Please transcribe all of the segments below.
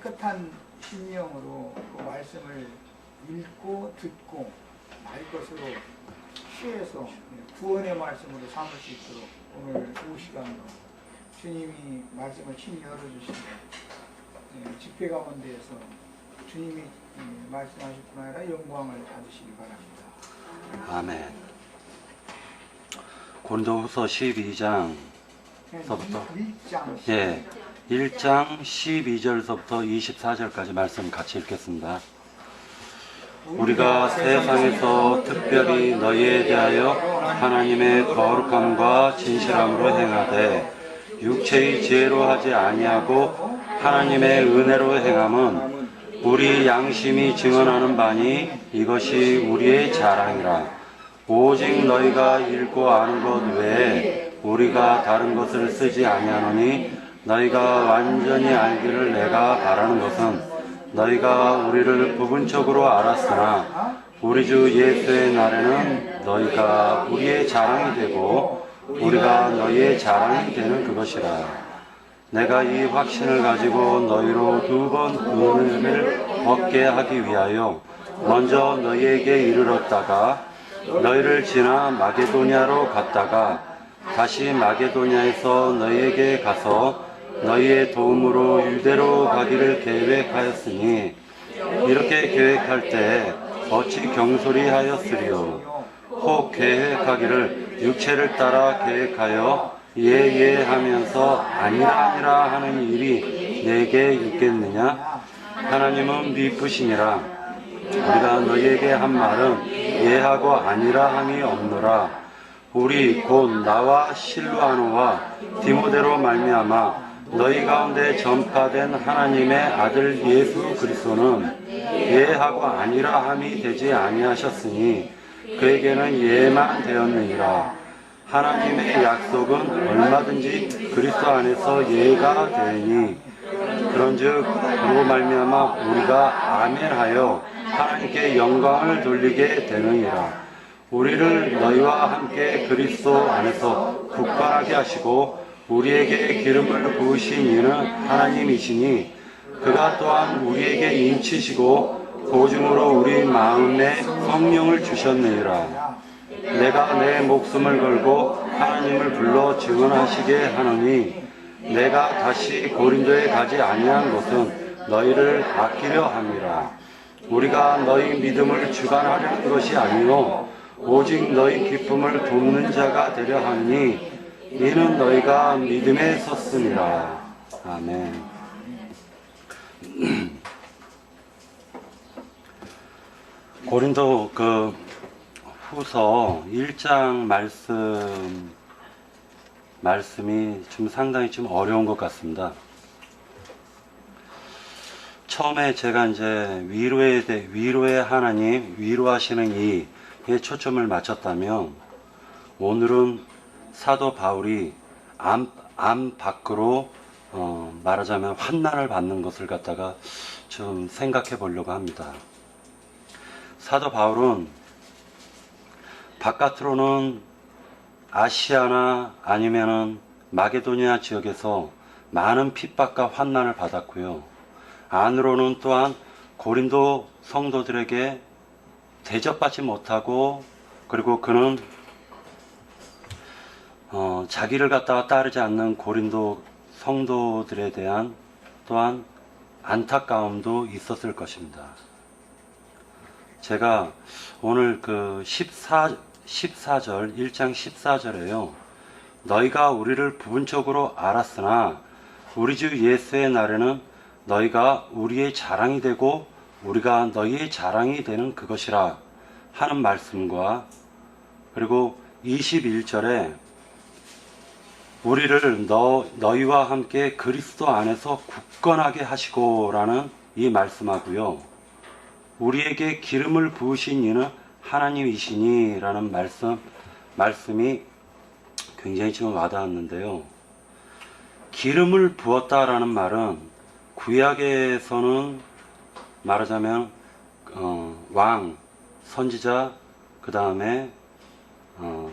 깨끗한 심령으로 그 말씀을 읽고 듣고 말 것으로 취해서 구원의 말씀으로 삼을 수 있도록 오늘 이 시간으로 주님이 말씀을 친히 열어주시고 집회 가운데에서 주님이 말씀하실 뿐 아니라 영광을 받으시기 바랍니다. 아멘. 고린도후서 12장 서부터 1장 12절서부터 24절까지 말씀 같이 읽겠습니다. 우리가 세상에서 특별히 너희에 대하여 하나님의 거룩함과 진실함으로 행하되 육체의 지혜로 하지 아니하고 하나님의 은혜로 행함은 우리 양심이 증언하는 바니 이것이 우리의 자랑이라. 오직 너희가 읽고 아는 것 외에 우리가 다른 것을 쓰지 아니하노니 너희가 완전히 알기를 내가 바라는 것은 너희가 우리를 부분적으로 알았으나 우리 주 예수의 날에는 너희가 우리의 자랑이 되고 우리가 너희의 자랑이 되는 그것이라. 내가 이 확신을 가지고 너희로 두 번 은혜를 얻게 하기 위하여 먼저 너희에게 이르렀다가 너희를 지나 마게도냐로 갔다가 다시 마게도냐에서 너희에게 가서 너희의 도움으로 유대로 가기를 계획하였으니 이렇게 계획할 때 어찌 경솔히 하였으리요. 혹 계획하기를 육체를 따라 계획하여 예예 하면서 아니라 하는 일이 내게 있겠느냐? 하나님은 미쁘시니라. 우리가 너희에게 한 말은 예하고 아니라 함이 없노라. 우리 곧 나와 실루아노와 디모데로 말미암아 너희 가운데 전파된 하나님의 아들 예수 그리스도는 예하고 아니라 함이 되지 아니하셨으니 그에게는 예만 되었느니라. 하나님의 약속은 얼마든지 그리스도 안에서 예가 되니 그런즉 그로 말미암아 우리가 아멘하여 하나님께 영광을 돌리게 되느니라. 우리를 너희와 함께 그리스도 안에서 굳건하게 하시고 우리에게 기름을 부으신 이는 하나님이시니 그가 또한 우리에게 인치시고 보증으로 우리 마음에 성령을 주셨느니라. 내가 내 목숨을 걸고 하나님을 불러 증언하시게 하노니 내가 다시 고린도에 가지 아니한 것은 너희를 아끼려 함이라. 우리가 너희 믿음을 주관하려는 것이 아니요 오직 너희 기쁨을 돕는 자가 되려 하니 이는 너희가 믿음에 섰음이라. 아멘. 고린도 후서 1장 말씀이 좀 상당히 좀 어려운 것 같습니다. 처음에 제가 이제 위로의 하나님, 위로하시는 이에 초점을 맞췄다면 오늘은 사도 바울이 암 밖으로 말하자면 환난을 받는 것을 갖다가 좀 생각해 보려고 합니다. 사도 바울은 바깥으로는 아시아나 아니면은 마게도니아 지역에서 많은 핍박과 환난을 받았고요. 안으로는 또한 고린도 성도들에게 대접받지 못하고 그리고 그는 자기를 갖다가 따르지 않는 고린도 성도들에 대한 또한 안타까움도 있었을 것입니다. 제가 오늘 1장 14절에요. 너희가 우리를 부분적으로 알았으나 우리 주 예수의 날에는 너희가 우리의 자랑이 되고 우리가 너희의 자랑이 되는 그것이라 하는 말씀과 그리고 21절에 우리를 너희와 함께 그리스도 안에서 굳건하게 하시고라는 이 말씀하고요. 우리에게 기름을 부으신 이는 하나님이시니 라는 말씀이 굉장히 지금 와닿았는데요. 기름을 부었다라는 말은 구약에서는 말하자면 왕, 선지자, 그 다음에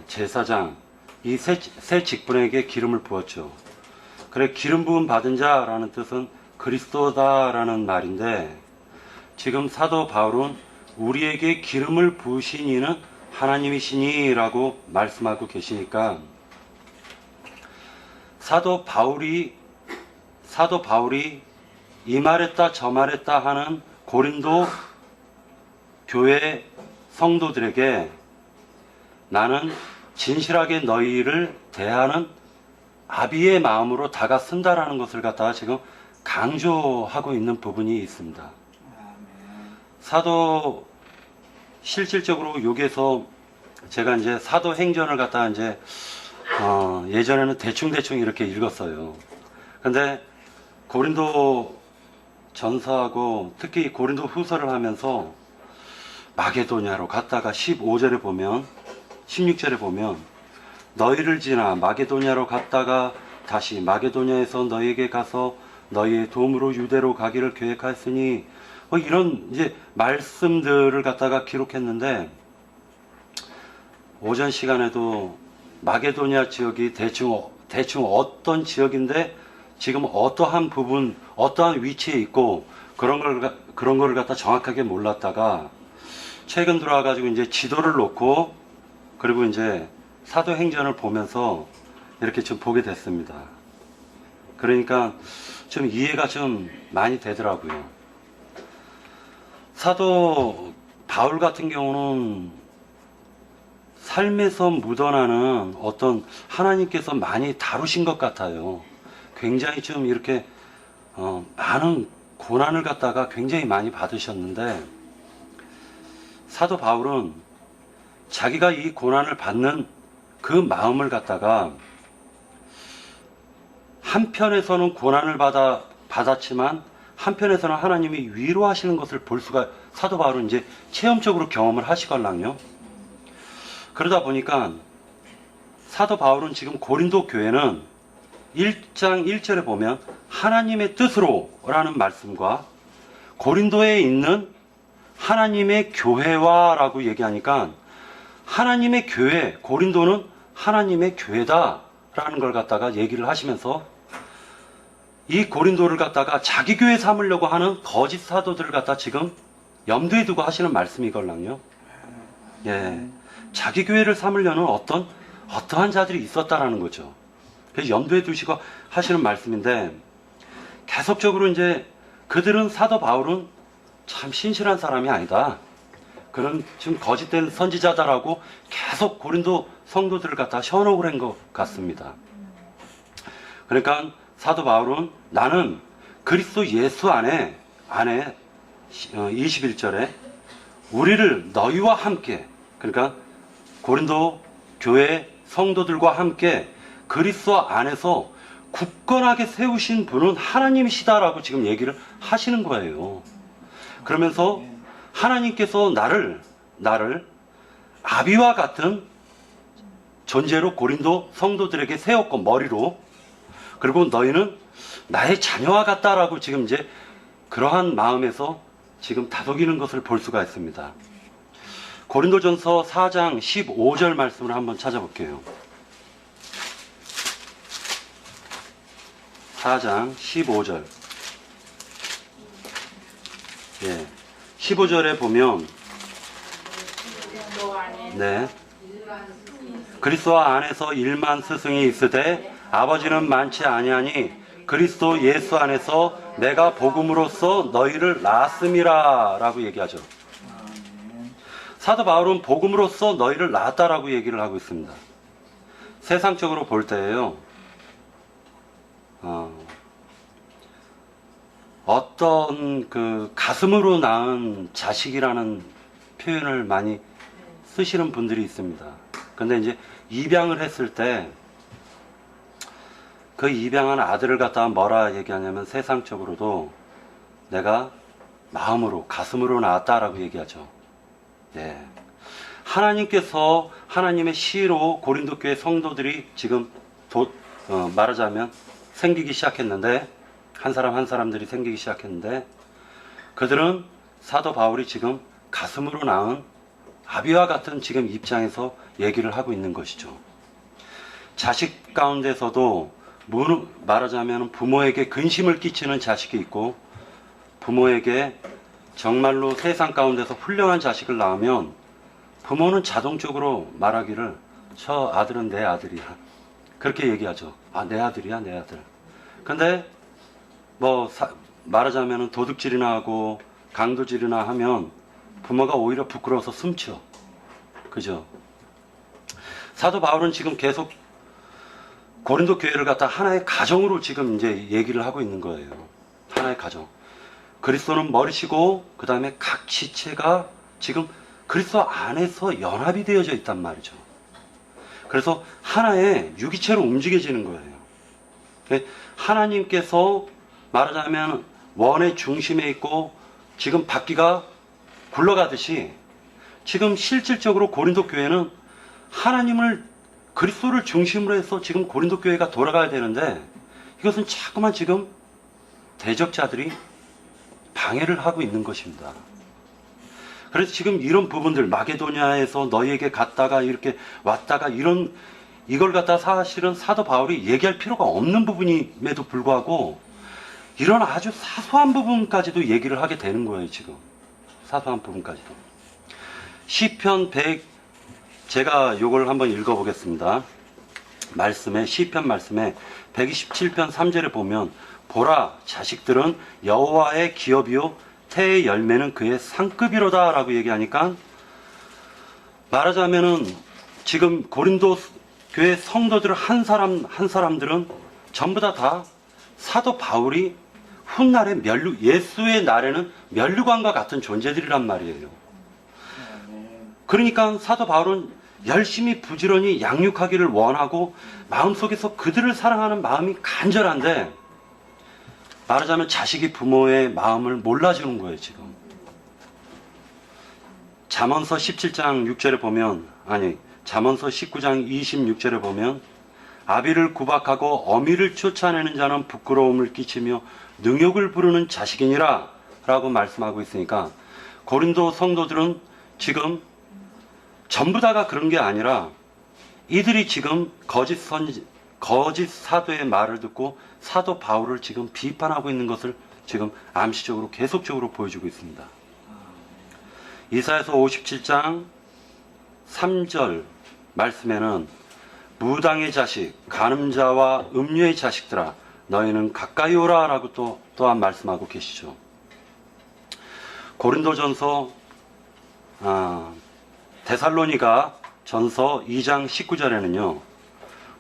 제사장 이 세 직분에게 기름을 부었죠. 그래 기름 부음 받은 자라는 뜻은 그 그리스도다라는 말인데, 지금 사도 바울은 우리에게 기름을 부으신 이는 하나님이시니라고 말씀하고 계시니까, 사도 바울이 이 말했다 저 말했다 하는 고린도 교회 성도들에게 나는 진실하게 너희를 대하는 아비의 마음으로 다가선다라는 것을 갖다가 지금 강조하고 있는 부분이 있습니다. 사도 실질적으로 여기에서 제가 이제 사도행전을 갖다가 이제 예전에는 대충 이렇게 읽었어요. 근데 고린도 전서하고 특히 고린도 후서를 하면서 마게도냐로 갔다가 15절에 보면 16절에 보면 너희를 지나 마게도냐로 갔다가 다시 마게도냐에서 너희에게 가서 너희의 도움으로 유대로 가기를 계획하였으니 이런 이제 말씀들을 갖다가 기록했는데, 오전 시간에도 마게도냐 지역이 대충 어떤 지역인데 지금 어떠한 부분, 어떠한 위치에 있고 그런 거를 갖다 정확하게 몰랐다가 최근 들어와가지고 이제 지도를 놓고 그리고 이제 사도행전을 보면서 이렇게 좀 보게 됐습니다. 그러니까 좀 이해가 좀 많이 되더라고요. 사도 바울 같은 경우는 삶에서 묻어나는 어떤 하나님께서 많이 다루신 것 같아요. 굉장히 좀 이렇게 많은 고난을 갖다가 굉장히 많이 받으셨는데, 사도 바울은 자기가 이 고난을 받는 그 마음을 갖다가 한편에서는 고난을 받았지만 한편에서는 하나님이 위로하시는 것을 볼 수가, 사도 바울은 이제 체험적으로 경험을 하시걸랑요. 그러다 보니까 사도 바울은 지금 고린도 교회는 1장 1절에 보면 하나님의 뜻으로 라는 말씀과 고린도에 있는 하나님의 교회와 라고 얘기하니까 하나님의 교회, 고린도는 하나님의 교회다 라는 걸 갖다가 얘기를 하시면서 이 고린도를 갖다가 자기 교회 삼으려고 하는 거짓 사도들을 갖다 지금 염두에 두고 하시는 말씀이걸랑요. 예. 자기 교회를 삼으려는 어떠한 자들이 있었다라는 거죠. 그래서 염두에 두시고 하시는 말씀인데, 계속적으로 이제 그들은 사도 바울은 참 신실한 사람이 아니다, 그런 지금 거짓된 선지자다라고 계속 고린도 성도들을 갖다 현혹을 한 것 같습니다. 그러니까 사도 바울은 나는 그리스도 예수 안에 21절에 우리를 너희와 함께, 그러니까 고린도 교회 성도들과 함께 그리스도 안에서 굳건하게 세우신 분은 하나님이시다라고 지금 얘기를 하시는 거예요. 그러면서 하나님께서 나를 아비와 같은 존재로 고린도 성도들에게 세웠고, 머리로, 그리고 너희는 나의 자녀와 같다라고 지금 이제 그러한 마음에서 지금 다독이는 것을 볼 수가 있습니다. 고린도전서 4장 15절 말씀을 한번 찾아볼게요. 4장 15절. 예. 15절에 보면, 네. 그리스도 안에서 1만 스승이 있으되 아버지는 많지 아니하니 그리스도 예수 안에서 내가 복음으로써 너희를 낳았음이라 라고 얘기하죠. 사도 바울은 복음으로써 너희를 낳았다라고 얘기를 하고 있습니다. 세상적으로 볼 때예요, 어떤 그 가슴으로 낳은 자식이라는 표현을 많이 쓰시는 분들이 있습니다. 근데 이제 입양을 했을 때 그 입양한 아들을 갖다가 뭐라 얘기하냐면 세상적으로도 내가 마음으로, 가슴으로 낳았다라고 얘기하죠. 예. 하나님께서 하나님의 시로 고린도 교회 성도들이 지금 말하자면 생기기 시작했는데, 한 사람 한 사람들이 생기기 시작했는데, 그들은 사도 바울이 지금 가슴으로 낳은 아비와 같은 지금 입장에서 얘기를 하고 있는 것이죠. 자식 가운데서도 말하자면 부모에게 근심을 끼치는 자식이 있고 부모에게 정말로 세상 가운데서 훌륭한 자식을 낳으면 부모는 자동적으로 말하기를 저 아들은 내 아들이야. 그렇게 얘기하죠. 아, 내 아들이야, 내 아들. 근데 말하자면 도둑질이나 하고 강도질이나 하면 부모가 오히려 부끄러워서 숨죠. 그죠? 사도 바울은 지금 계속 고린도 교회를 갖다 하나의 가정으로 지금 이제 얘기를 하고 있는 거예요. 하나의 가정. 그리스도는 머리시고 그 다음에 각 지체가 지금 그리스도 안에서 연합이 되어져 있단 말이죠. 그래서 하나의 유기체로 움직여지는 거예요. 하나님께서 말하자면 원의 중심에 있고 지금 바퀴가 굴러가듯이 지금 실질적으로 고린도 교회는 하나님을 그리스도를 중심으로 해서 지금 고린도 교회가 돌아가야 되는데 이것은 자꾸만 지금 대적자들이 방해를 하고 있는 것입니다. 그래서 지금 이런 부분들 마게도냐에서 너희에게 갔다가 이렇게 왔다가 이걸 갖다 사실은 사도 바울이 얘기할 필요가 없는 부분임에도 불구하고 이런 아주 사소한 부분까지도 얘기를 하게 되는 거예요. 지금 사소한 부분까지도. 시편 100 제가 요걸 한번 읽어보겠습니다. 시편 말씀에 127편 3절에 보면 보라 자식들은 여호와의 기업이요 태의 열매는 그의 상급이로다 라고 얘기하니까 말하자면은 지금 고린도 교회 성도들 한 사람들은 전부 다 사도 바울이 훗날에 예수의 날에는 면류관과 같은 존재들이란 말이에요. 그러니까 사도 바울은 열심히 부지런히 양육하기를 원하고 마음속에서 그들을 사랑하는 마음이 간절한데 말하자면 자식이 부모의 마음을 몰라주는 거예요. 지금 잠언서 17장 6절에 보면 잠언서 19장 26절에 보면 아비를 구박하고 어미를 쫓아내는 자는 부끄러움을 끼치며 능욕을 부르는 자식이니라 라고 말씀하고 있으니까 고린도 성도들은 지금 전부 다가 그런 게 아니라 이들이 지금 거짓 사도의 말을 듣고 사도 바울을 지금 비판하고 있는 것을 지금 암시적으로 계속적으로 보여주고 있습니다. 이사야서 57장 3절 말씀에는 무당의 자식, 간음자와 음녀의 자식들아 너희는 가까이 오라 라고 또한 말씀하고 계시죠. 고린도전서 데살로니가 전서 2장 19절에는요.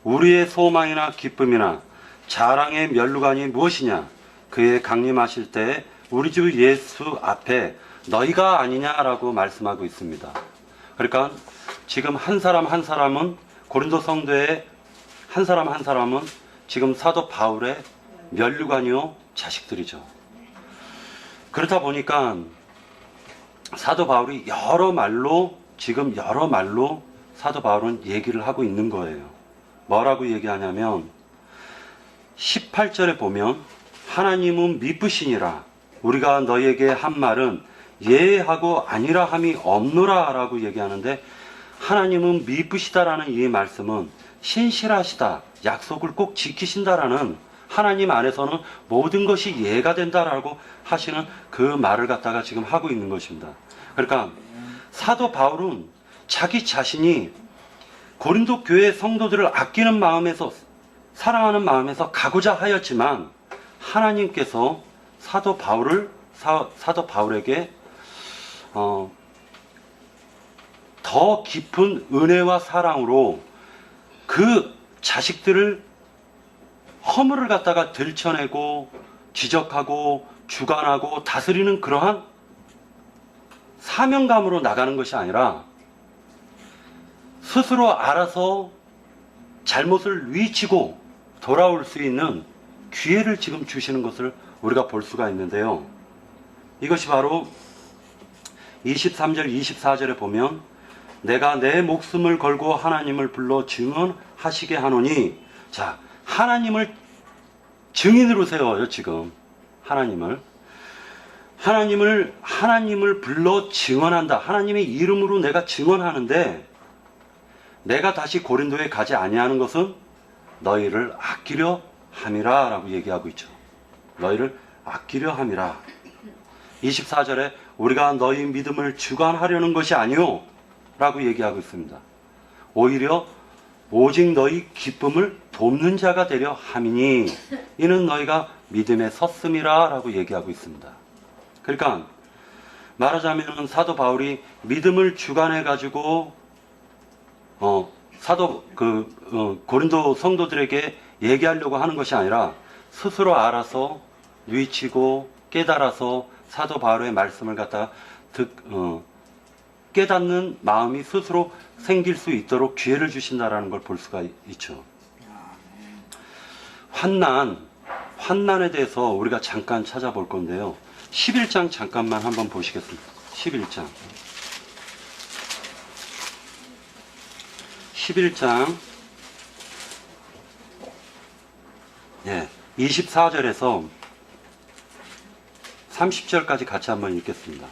우리의 소망이나 기쁨이나 자랑의 면류관이 무엇이냐? 그의 강림하실 때 우리 주 예수 앞에 너희가 아니냐라고 말씀하고 있습니다. 그러니까 지금 한 사람은 고린도 성도의 한 사람은 지금 사도 바울의 면류관이요 자식들이죠. 그렇다 보니까 사도 바울이 여러 말로 사도 바울은 얘기를 하고 있는 거예요. 뭐라고 얘기하냐면 18절에 보면 하나님은 미쁘시니라 우리가 너희에게 한 말은 예하고 아니라 함이 없노라 라고 얘기하는데 하나님은 미쁘시다라는 이 말씀은 신실하시다, 약속을 꼭 지키신다라는 하나님 안에서는 모든 것이 예가 된다라고 하시는 그 말을 갖다가 지금 하고 있는 것입니다. 그러니까 사도 바울은 자기 자신이 고린도 교회 성도들을 아끼는 마음에서 사랑하는 마음에서 가고자 하였지만 하나님께서 사도 바울에게 더 깊은 은혜와 사랑으로 그 자식들을 허물을 갖다가 들춰내고 지적하고 주관하고 다스리는 그러한 사명감으로 나가는 것이 아니라 스스로 알아서 잘못을 위치고 돌아올 수 있는 기회를 지금 주시는 것을 우리가 볼 수가 있는데요. 이것이 바로 23절 24절에 보면 내가 내 목숨을 걸고 하나님을 불러 증언하시게 하노니 자 하나님을 증인으로 세워요. 지금 하나님을 불러 증언한다. 하나님의 이름으로 내가 증언하는데 내가 다시 고린도에 가지 아니하는 것은 너희를 아끼려 함이라 라고 얘기하고 있죠. 너희를 아끼려 함이라. 24절에 우리가 너희 믿음을 주관하려는 것이 아니오 라고 얘기하고 있습니다. 오히려 오직 너희 기쁨을 돕는 자가 되려 함이니 이는 너희가 믿음에 섰음이라 라고 얘기하고 있습니다. 그러니까 말하자면 사도 바울이 믿음을 주관해 가지고 고린도 성도들에게 얘기하려고 하는 것이 아니라 스스로 알아서 뉘치고 깨달아서 사도 바울의 말씀을 갖다가 깨닫는 마음이 스스로 생길 수 있도록 기회를 주신다라는 걸 볼 수가 있죠. 환난에 대해서 우리가 잠깐 찾아볼 건데요. 11장 잠깐만 한번 보시겠습니다. 11장 24절에서 30절까지 같이 한번 읽겠습니다.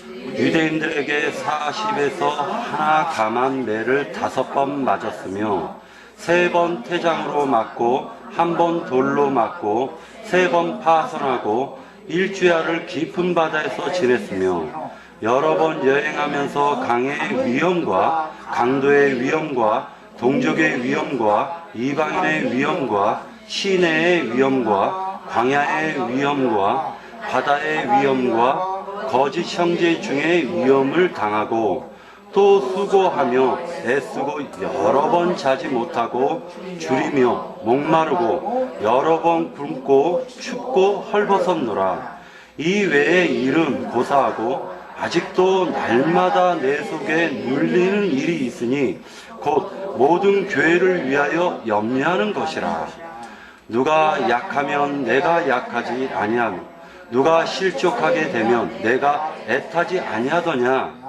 유대인들에게 40에서 하나 감한 매를 5번 맞았으며 3번 태장으로 맞고 1번 돌로 맞고 3번 파손하고 일주야를 깊은 바다에서 지냈으며 여러 번 여행하면서 강의 위험과 강도의 위험과 동족의 위험과 이방인의 위험과 시내의 위험과 광야의 위험과 바다의 위험과 거짓 형제 중의 위험을 당하고 또 수고하며 애쓰고 여러 번 자지 못하고 줄이며 목마르고 여러 번 굶고 춥고 헐벗었노라. 이 외의 일은 고사하고 아직도 날마다 내 속에 눌리는 일이 있으니 곧 모든 교회를 위하여 염려하는 것이라. 누가 약하면 내가 약하지 아니하며 누가 실족하게 되면 내가 애타지 아니하더냐.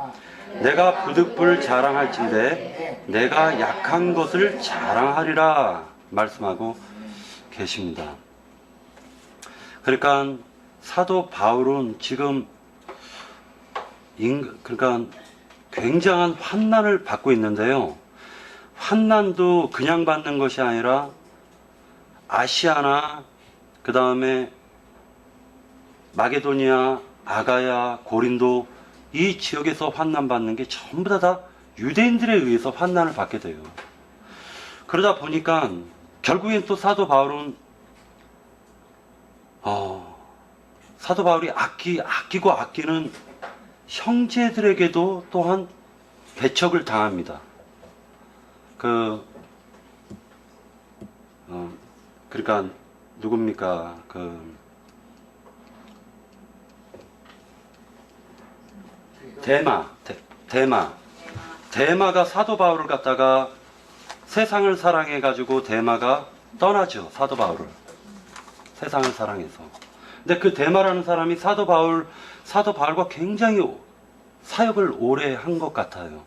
내가 부득불 자랑할진대 내가 약한 것을 자랑하리라 말씀하고 계십니다. 그러니까 사도 바울은 지금 그러니까 굉장한 환난을 받고 있는데요. 환난도 그냥 받는 것이 아니라 아시아나 그 다음에 마게도니아, 아가야, 고린도 이 지역에서 환난받는 게 전부 다 유대인들에 의해서 환난을 받게 돼요. 그러다 보니까 결국엔 또 사도 바울은 사도 바울이 아끼고 아끼는 형제들에게도 또한 배척을 당합니다. 그러니까 누굽니까? 데마가 사도 바울을 갖다가 세상을 사랑해가지고 데마가 떠나죠. 사도 바울을. 세상을 사랑해서. 근데 그 데마라는 사람이 사도 바울과 굉장히 사역을 오래 한 것 같아요.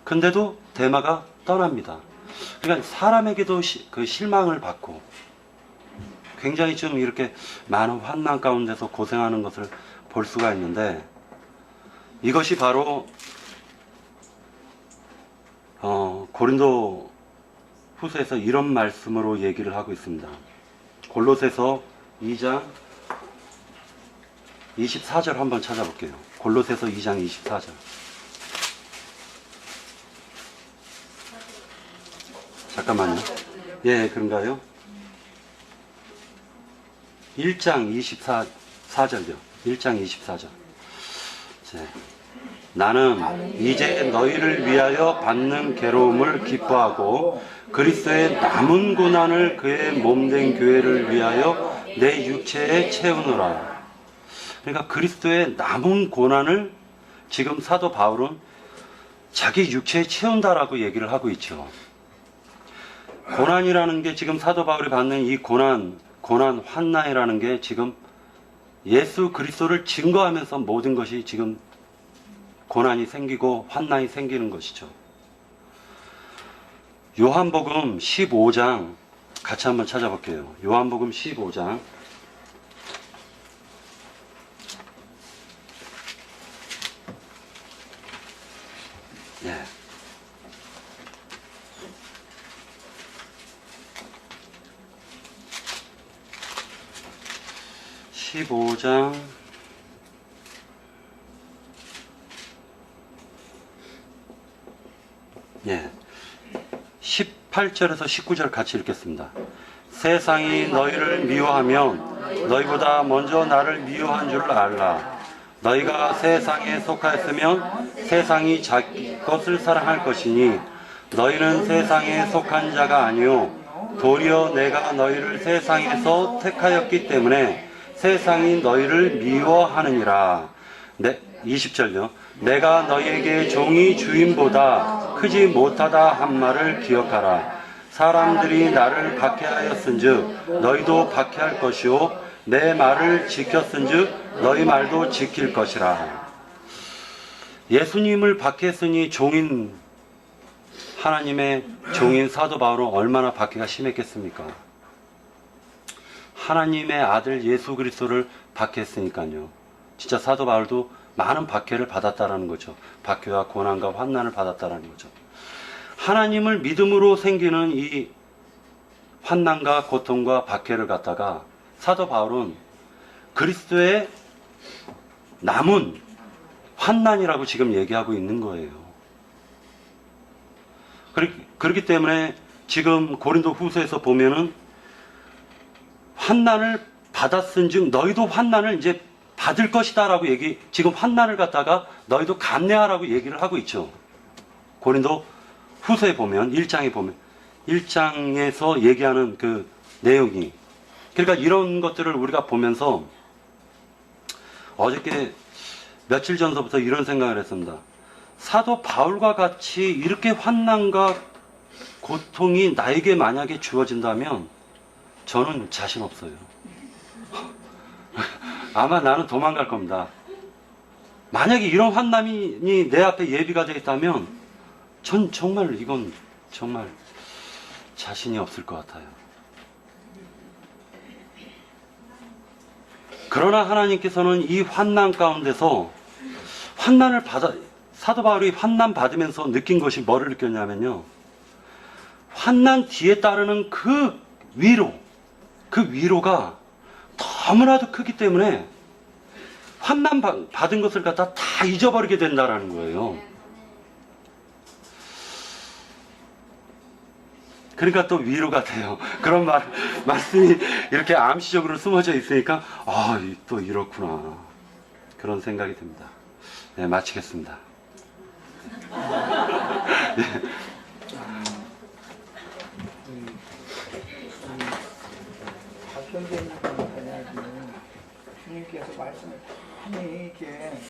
근데도 데마가 떠납니다. 그러니까 사람에게도 그 실망을 받고 굉장히 좀 이렇게 많은 환난 가운데서 고생하는 것을 볼 수가 있는데 이것이 바로 고린도 후서에서 이런 말씀으로 얘기를 하고 있습니다. 골로새서 2장 24절 한번 찾아볼게요. 골로새서 2장 24절. 잠깐만요. 예, 그런가요? 1장 24절요. 1장 24절. 나는 이제 너희를 위하여 받는 괴로움을 기뻐하고 그리스도의 남은 고난을 그의 몸된 교회를 위하여 내 육체에 채우노라. 그러니까 그리스도의 남은 고난을 지금 사도 바울은 자기 육체에 채운다라고 얘기를 하고 있죠. 고난이라는 게 지금 사도 바울이 받는 이 고난, 환난이라는 게 지금 예수 그리스도를 증거하면서 모든 것이 지금 고난이 생기고 환난이 생기는 것이죠. 요한복음 15장 같이 한번 찾아볼게요. 요한복음 15장. 15장 18절에서 19절 같이 읽겠습니다. 세상이 너희를 미워하면 너희보다 먼저 나를 미워한 줄 알라. 너희가 세상에 속하였으면 세상이 자기 것을 사랑할 것이니 너희는 세상에 속한 자가 아니요 도리어 내가 너희를 세상에서 택하였기 때문에 세상이 너희를 미워하느니라. 20절요. 내가 너희에게 종이 주인보다 크지 못하다 한 말을 기억하라. 사람들이 나를 박해하였은즉 너희도 박해할 것이요 내 말을 지켰은즉 너희 말도 지킬 것이라. 예수님을 박해했으니 종인 하나님의 종인 사도 바울은 얼마나 박해가 심했겠습니까? 하나님의 아들 예수 그리스도를 박해했으니까요. 진짜 사도 바울도 많은 박해를 받았다라는 거죠. 박해와 고난과 환난을 받았다라는 거죠. 하나님을 믿음으로 생기는 이 환난과 고통과 박해를 갖다가 사도 바울은 그리스도의 남은 환난이라고 지금 얘기하고 있는 거예요. 그렇기 때문에 지금 고린도 후서에서 보면은 환난을 받았은즉 너희도 환난을 이제 받을 것이다 라고 지금 환난을 갖다가 너희도 감내하라고 얘기를 하고 있죠. 고린도 후서에 보면 1장에 보면 1장에서 얘기하는 그 내용이, 그러니까 이런 것들을 우리가 보면서 어저께 며칠 전서부터 이런 생각을 했습니다. 사도 바울과 같이 이렇게 환난과 고통이 나에게 만약에 주어진다면 저는 자신 없어요. 아마 나는 도망갈 겁니다. 만약에 이런 환난이 내 앞에 예비가 되어 있다면 전 정말 이건 정말 자신이 없을 것 같아요. 그러나 하나님께서는 이 환난 가운데서 사도 바울이 환난 받으면서 느낀 것이 뭐를 느꼈냐면요. 환난 뒤에 따르는 그 위로가 너무나도 크기 때문에 환난 받은 것을 갖다 다 잊어버리게 된다라는 거예요. 그러니까 또 위로가 돼요. 그런 말씀이 이렇게 암시적으로 숨어져 있으니까 또 이렇구나 그런 생각이 듭니다. 네, 마치겠습니다. 네. 박현재님 이야기는 주님께서 말씀을 많이 이렇게